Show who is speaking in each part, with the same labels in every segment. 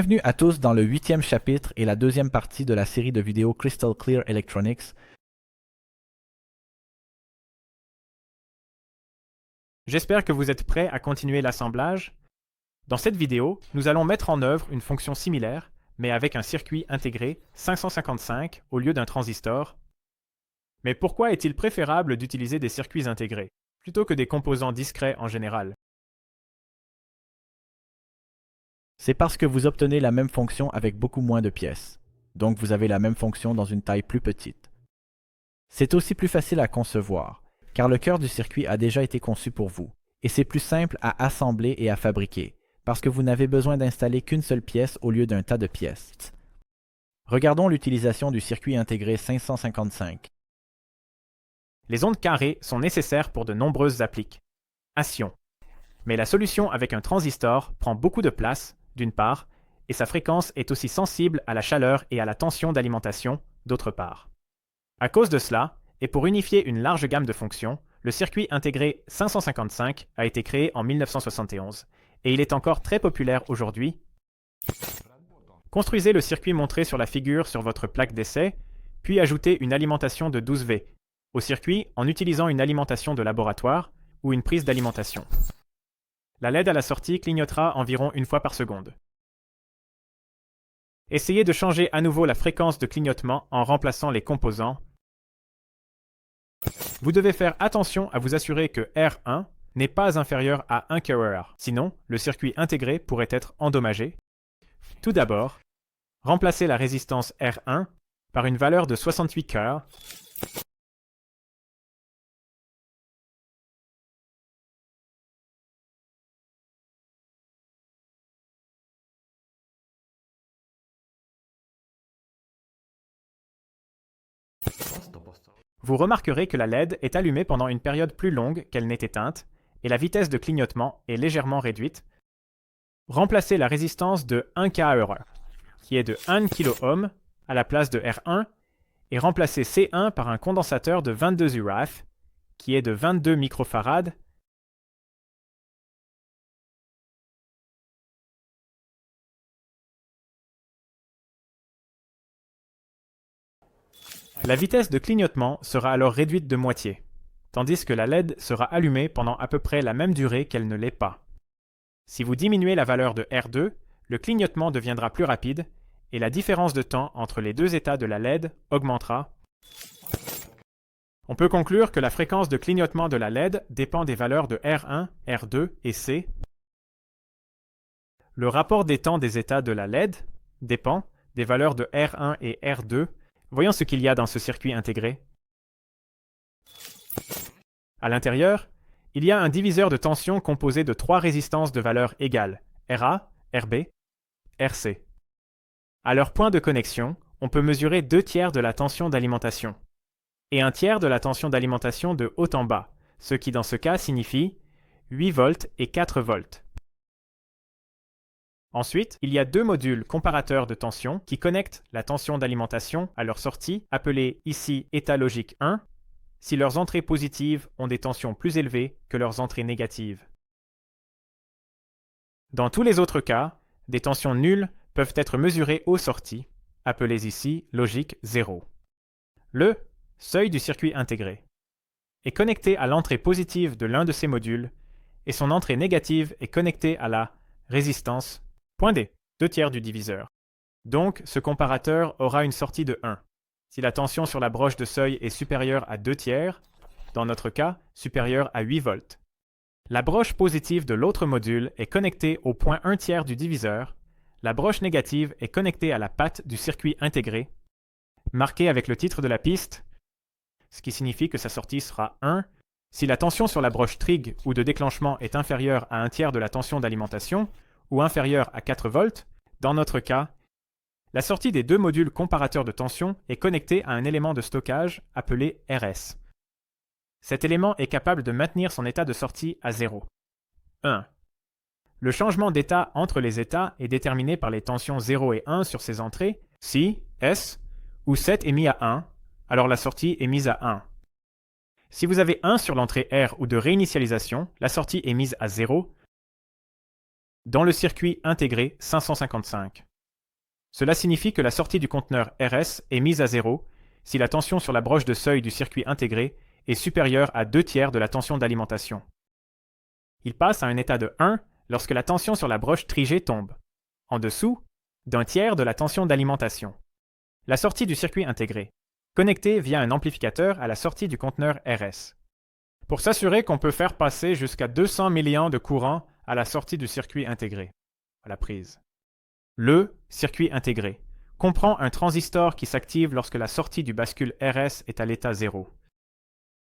Speaker 1: Bienvenue à tous dans le 8e chapitre et la deuxième partie de la série de vidéos Crystal Clear Electronics.
Speaker 2: J'espère que vous êtes prêts à continuer l'assemblage. Dans cette vidéo, nous allons mettre en œuvre une fonction similaire, mais avec un circuit intégré 555 au lieu d'un transistor. Mais pourquoi est-il préférable d'utiliser des circuits intégrés, plutôt que des composants discrets en général?
Speaker 1: C'est parce que vous obtenez la même fonction avec beaucoup moins de pièces. Donc vous avez la même fonction dans une taille plus petite. C'est aussi plus facile à concevoir, car le cœur du circuit a déjà été conçu pour vous, et c'est plus simple à assembler et à fabriquer, parce que vous n'avez besoin d'installer qu'une seule pièce au lieu d'un tas de pièces. Regardons l'utilisation du circuit intégré 555.
Speaker 2: Les ondes carrées sont nécessaires pour de nombreuses applications. Mais la solution avec un transistor prend beaucoup de place, d'une part, et sa fréquence est aussi sensible à la chaleur et à la tension d'alimentation, d'autre part. À cause de cela, et pour unifier une large gamme de fonctions, le circuit intégré 555 a été créé en 1971, et il est encore très populaire aujourd'hui. Construisez le circuit montré sur la figure sur votre plaque d'essai, puis ajoutez une alimentation de 12 V au circuit en utilisant une alimentation de laboratoire ou une prise d'alimentation. La LED à la sortie clignotera environ une fois par seconde. Essayez de changer à nouveau la fréquence de clignotement en remplaçant les composants. Vous devez faire attention à vous assurer que R1 n'est pas inférieur à 1 kHz, sinon le circuit intégré pourrait être endommagé. Tout d'abord, remplacez la résistance R1 par une valeur de 68 kHz. Vous remarquerez que la LED est allumée pendant une période plus longue qu'elle n'est éteinte, et la vitesse de clignotement est légèrement réduite. Remplacez la résistance de 1 kHz, qui est de 1 kΩ, à la place de R1, et remplacez C1 par un condensateur de 22 Urath, qui est de 22 microfarads. La vitesse de clignotement sera alors réduite de moitié, tandis que la LED sera allumée pendant à peu près la même durée qu'elle ne l'est pas. Si vous diminuez la valeur de R2, le clignotement deviendra plus rapide et la différence de temps entre les deux états de la LED augmentera. On peut conclure que la fréquence de clignotement de la LED dépend des valeurs de R1, R2 et C. Le rapport des temps des états de la LED dépend des valeurs de R1 et R2. Voyons ce qu'il y a dans ce circuit intégré. À l'intérieur, il y a un diviseur de tension composé de 3 résistances de valeur égale, RA, RB, RC. À leur point de connexion, on peut mesurer 2/3 de la tension d'alimentation et 1/3 de la tension d'alimentation de haut en bas, ce qui dans ce cas signifie 8 volts et 4 volts. Ensuite, il y a 2 modules comparateurs de tension qui connectent la tension d'alimentation à leur sortie, appelée ici état logique 1, si leurs entrées positives ont des tensions plus élevées que leurs entrées négatives. Dans tous les autres cas, des tensions nulles peuvent être mesurées aux sorties, appelées ici logique 0. Le seuil du circuit intégré est connecté à l'entrée positive de l'un de ces modules et son entrée négative est connectée à la résistance point D, 2/3 du diviseur. Donc, ce comparateur aura une sortie de 1. Si la tension sur la broche de seuil est supérieure à 2/3, dans notre cas, supérieure à 8 volts. La broche positive de l'autre module est connectée au point 1/3 du diviseur. La broche négative est connectée à la patte du circuit intégré, marquée avec le titre de la piste, ce qui signifie que sa sortie sera 1. Si la tension sur la broche trig ou de déclenchement est inférieure à 1/3 de la tension d'alimentation, ou inférieure à 4 volts, dans notre cas, la sortie des 2 modules comparateurs de tension est connectée à un élément de stockage appelé RS. Cet élément est capable de maintenir son état de sortie à 0. 1. Le changement d'état entre les états est déterminé par les tensions 0 et 1 sur ces entrées. Si S ou 7 est mis à 1, alors la sortie est mise à 1. Si vous avez 1 sur l'entrée R ou de réinitialisation, la sortie est mise à 0. Dans le circuit intégré 555. Cela signifie que la sortie du conteneur RS est mise à 0 si la tension sur la broche de seuil du circuit intégré est supérieure à 2/3 de la tension d'alimentation. Il passe à un état de 1 lorsque la tension sur la broche trigée tombe, en dessous d'1/3 de la tension d'alimentation. La sortie du circuit intégré, connectée via un amplificateur à la sortie du conteneur RS. Pour s'assurer qu'on peut faire passer jusqu'à 200 milliamps de courant à la sortie du circuit intégré, à la prise. Le circuit intégré comprend un transistor qui s'active lorsque la sortie du bascule RS est à l'état 0.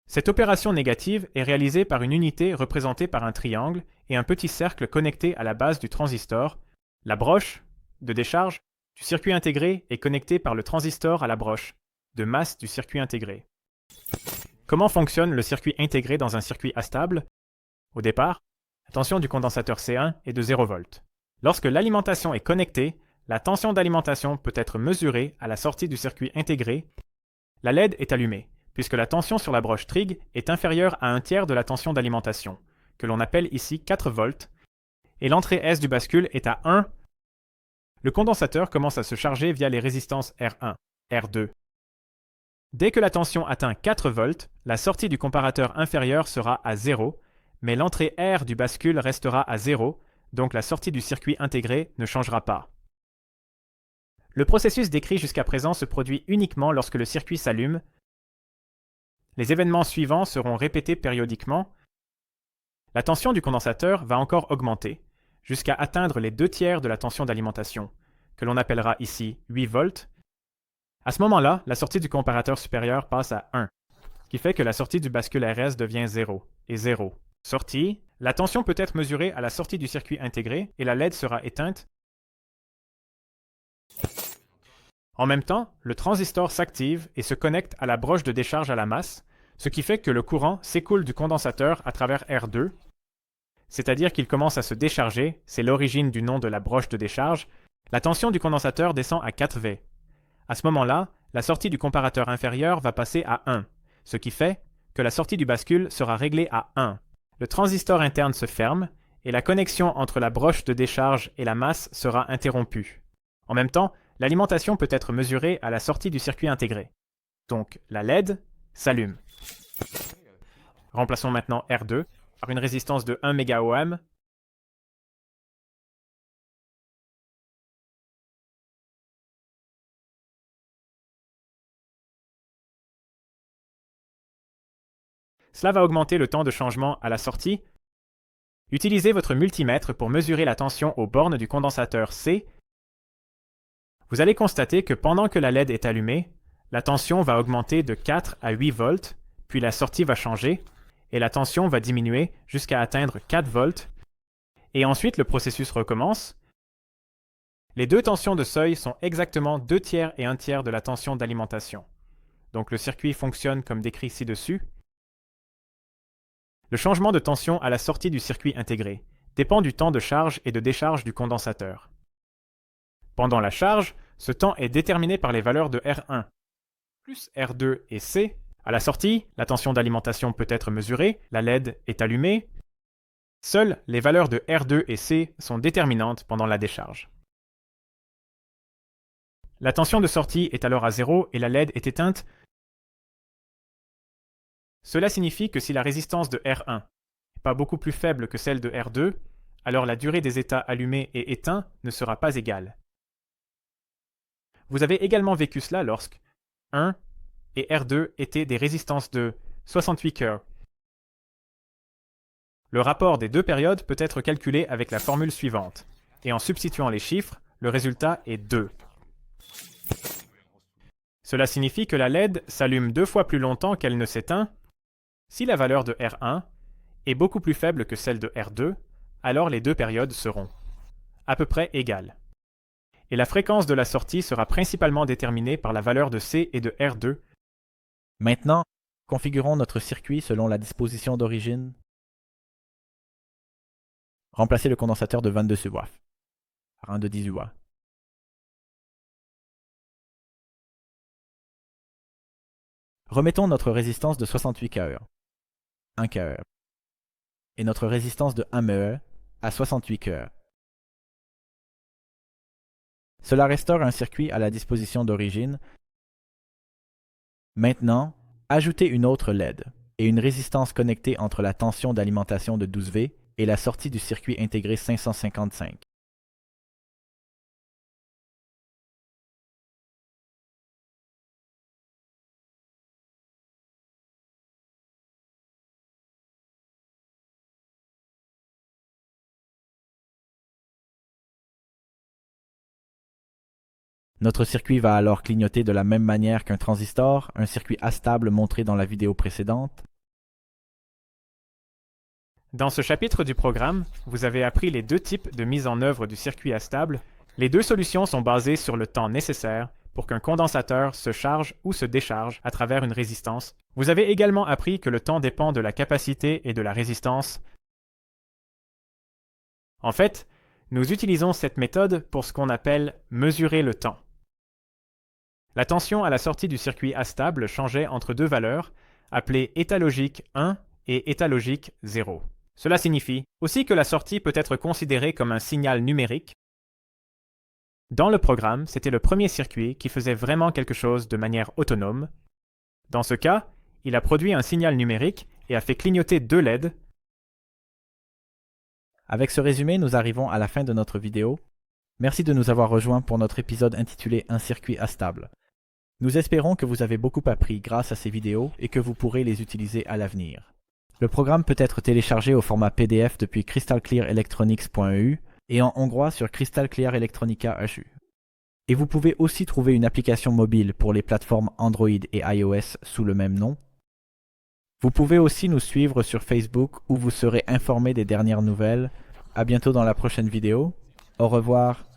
Speaker 2: Cette opération négative est réalisée par une unité représentée par un triangle et un petit cercle connecté à la base du transistor. La broche de décharge du circuit intégré est connectée par le transistor à la broche de masse du circuit intégré. Comment fonctionne le circuit intégré dans un circuit astable? Au départ, la tension du condensateur C1 est de 0 V. Lorsque l'alimentation est connectée, la tension d'alimentation peut être mesurée à la sortie du circuit intégré. La LED est allumée, puisque la tension sur la broche trig est inférieure à 1/3 de la tension d'alimentation, que l'on appelle ici 4 volts, et l'entrée S du bascule est à 1. Le condensateur commence à se charger via les résistances R1, R2. Dès que la tension atteint 4 volts, la sortie du comparateur inférieur sera à 0, mais l'entrée R du bascule restera à 0, donc la sortie du circuit intégré ne changera pas. Le processus décrit jusqu'à présent se produit uniquement lorsque le circuit s'allume. Les événements suivants seront répétés périodiquement. La tension du condensateur va encore augmenter, jusqu'à atteindre les 2/3 de la tension d'alimentation, que l'on appellera ici 8 volts. À ce moment-là, la sortie du comparateur supérieur passe à 1, ce qui fait que la sortie du bascule RS devient 0 et 0. Sortie, la tension peut être mesurée à la sortie du circuit intégré et la LED sera éteinte. En même temps, le transistor s'active et se connecte à la broche de décharge à la masse, ce qui fait que le courant s'écoule du condensateur à travers R2, c'est-à-dire qu'il commence à se décharger, c'est l'origine du nom de la broche de décharge. La tension du condensateur descend à 4 V. À ce moment-là, la sortie du comparateur inférieur va passer à 1, ce qui fait que la sortie du bascule sera réglée à 1. Le transistor interne se ferme et la connexion entre la broche de décharge et la masse sera interrompue. En même temps, l'alimentation peut être mesurée à la sortie du circuit intégré. Donc la LED s'allume. Remplaçons maintenant R2 par une résistance de 1 MΩ. Cela va augmenter le temps de changement à la sortie. Utilisez votre multimètre pour mesurer la tension aux bornes du condensateur C. Vous allez constater que pendant que la LED est allumée, la tension va augmenter de 4 à 8 volts, puis la sortie va changer, et la tension va diminuer jusqu'à atteindre 4 volts, et ensuite le processus recommence. Les deux tensions de seuil sont exactement 2/3 et 1/3 de la tension d'alimentation. Donc le circuit fonctionne comme décrit ci-dessus. Le changement de tension à la sortie du circuit intégré dépend du temps de charge et de décharge du condensateur. Pendant la charge, ce temps est déterminé par les valeurs de R1, plus R2 et C. À la sortie, la tension d'alimentation peut être mesurée, la LED est allumée. Seules les valeurs de R2 et C sont déterminantes pendant la décharge. La tension de sortie est alors à 0 et la LED est éteinte. Cela signifie que si la résistance de R1 n'est pas beaucoup plus faible que celle de R2, alors la durée des états allumés et éteints ne sera pas égale. Vous avez également vécu cela lorsque 1 et R2 étaient des résistances de 68 Kerr. Le rapport des deux périodes peut être calculé avec la formule suivante, et en substituant les chiffres, le résultat est 2. Cela signifie que la LED s'allume 2 fois plus longtemps qu'elle ne s'éteint. Si la valeur de R1 est beaucoup plus faible que celle de R2, alors les deux périodes seront à peu près égales. Et la fréquence de la sortie sera principalement déterminée par la valeur de C et de R2.
Speaker 1: Maintenant, configurons notre circuit selon la disposition d'origine. Remplacez le condensateur de 22 subwoof par un de 18 watts. Remettons notre résistance de 68 kΩ, 1 kΩ, et notre résistance de 1 mE à 68 kΩ. Cela restaure un circuit à la disposition d'origine. Maintenant, ajoutez une autre LED et une résistance connectée entre la tension d'alimentation de 12V et la sortie du circuit intégré 555. Notre circuit va alors clignoter de la même manière qu'un transistor, un circuit astable montré dans la vidéo précédente.
Speaker 2: Dans ce chapitre du programme, vous avez appris les deux types de mise en œuvre du circuit astable. Les deux solutions sont basées sur le temps nécessaire pour qu'un condensateur se charge ou se décharge à travers une résistance. Vous avez également appris que le temps dépend de la capacité et de la résistance. En fait, nous utilisons cette méthode pour ce qu'on appelle mesurer le temps. La tension à la sortie du circuit astable changeait entre deux valeurs, appelées état logique 1 et état logique 0. Cela signifie aussi que la sortie peut être considérée comme un signal numérique. Dans le programme, c'était le premier circuit qui faisait vraiment quelque chose de manière autonome. Dans ce cas, il a produit un signal numérique et a fait clignoter deux LED.
Speaker 1: Avec ce résumé, nous arrivons à la fin de notre vidéo. Merci de nous avoir rejoints pour notre épisode intitulé Un circuit astable. Nous espérons que vous avez beaucoup appris grâce à ces vidéos et que vous pourrez les utiliser à l'avenir. Le programme peut être téléchargé au format PDF depuis crystalclearelectronics.eu et en hongrois sur Crystal Clear Electronica HU. Et vous pouvez aussi trouver une application mobile pour les plateformes Android et iOS sous le même nom. Vous pouvez aussi nous suivre sur Facebook où vous serez informé des dernières nouvelles. À bientôt dans la prochaine vidéo. Au revoir.